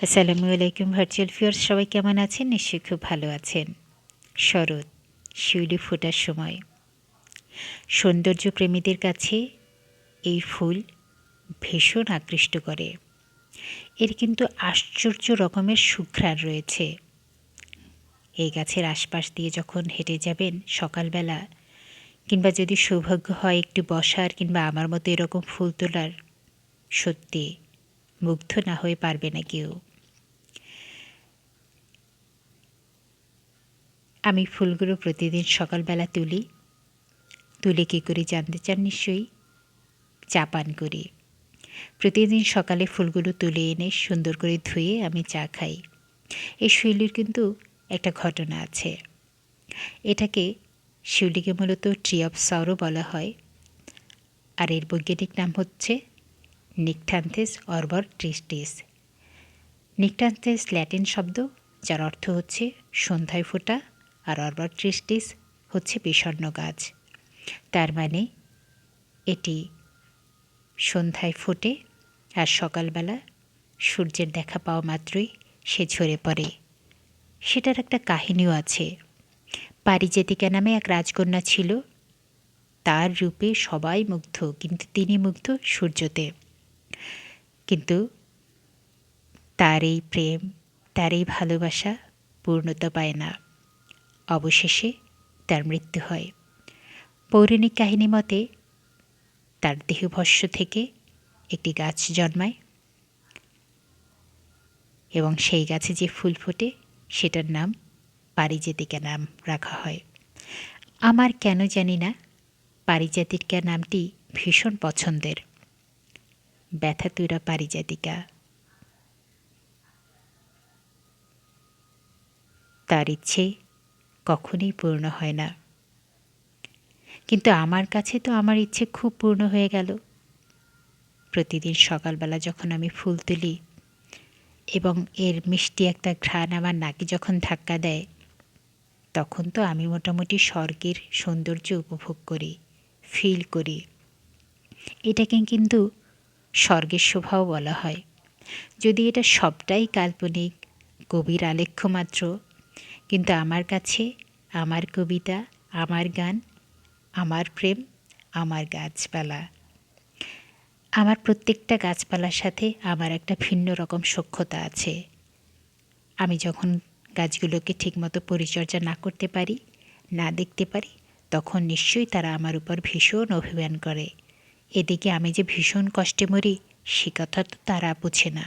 আসসালামু আলাইকুম virtual viewers, সবাই কেমন আছেন? নিশ্চয়ই খুব ভালো আছেন। শরৎ, শিউলি ফোটার সময়। সৌন্দর্য প্রেমীদের কাছে এই ফুল ভীষণ আকৃষ্ট করে। এর কিন্তু আশ্চর্য রকমের সুঘ্রাণ রয়েছে। এই গাছের আশপাশ দিয়ে যখন হেঁটে যাবেন সকালবেলা, কিংবা যদি সৌভাগ্য হয় একটু বসার কিংবা আমার মতো এরকম ফুল তোলার, সত্যি মুগ্ধ না হয়ে পারবে না কেউ। আমি ফুলগুলো প্রতিদিন সকালবেলা তুলে কী করে জানতে চান নিশ্চয়ই? চা পান করি। প্রতিদিন সকালে ফুলগুলো তুলে এনে সুন্দর করে ধুয়ে আমি চা খাই। এই শৈলীর কিন্তু একটা ঘটনা আছে। এটাকে শিউলিকে মূলত ট্রি অফ সরো বলা হয়, আর এর বৈজ্ঞানিক নাম হচ্ছে নিকটান্থেস অর্বর ট্রিস্টিস। নিকটান্থেস ল্যাটিন শব্দ, যার অর্থ হচ্ছে সন্ধ্যায় ফোটা, আর অর্বর ট্রিস্টিস হচ্ছে বিষণ্ণ গাছ। তার মানে এটি সন্ধ্যায় ফোটে আর সকালবেলা সূর্যের দেখা পাওয়া মাত্রই সে ঝরে পড়ে। সেটার একটা কাহিনীও আছে। পারিজাতিকা নামে এক রাজকন্যা ছিল। তার রূপে সবাই মুগ্ধ, কিন্তু তিনি মুগ্ধ সূর্যতে। কিন্তু তার এই প্রেম, তার এই ভালোবাসা পূর্ণতা পায় না। অবশেষে তার মৃত্যু হয়। পৌরাণিক কাহিনী মতে তার দেহভস্য থেকে একটি গাছ জন্মায়, এবং সেই গাছে যে ফুল ফোটে সেটার নাম পারিজাতিকা নাম রাখা হয়। আমার কেন জানি না পারিজাতিকা নামটি ভীষণ পছন্দের। ব্যথাতুরা পারিজাতিকা। তার ইচ্ছে কখনোই পূর্ণ হয় না, কিন্তু আমার কাছে তো আমার ইচ্ছে খুব পূর্ণ হয়ে গেল। প্রতিদিন সকালবেলা যখন আমি ফুল তুলি এবং এর মিষ্টি একটা ঘ্রাণ আমার নাকে যখন ধাক্কা দেয়, তখন তো আমি মোটামুটি স্বর্গের সৌন্দর্য উপভোগ করি, ফিল করি। এটাকে কিন্তু স্বর্গের শোভাও বলা হয়। যদি এটা সবটাই কাল্পনিক, কবির আলেখ্য মাত্র, কিন্তু আমার কাছে আমার কবিতা, আমার গান, আমার প্রেম, আমার গাছপালা, আমার প্রত্যেকটা গাছপালার সাথে আমার একটা ভিন্ন রকম সখ্যতা আছে। আমি যখন গাছগুলোকে ঠিকমতো পরিচর্যা না করতে পারি, না দেখতে পারি, তখন নিশ্চয়ই তারা আমার উপর ভীষণ অভিমান করে। এদিকে আমি যে ভীষণ কষ্টে মরি, সে কথা তো তারা বোঝে না।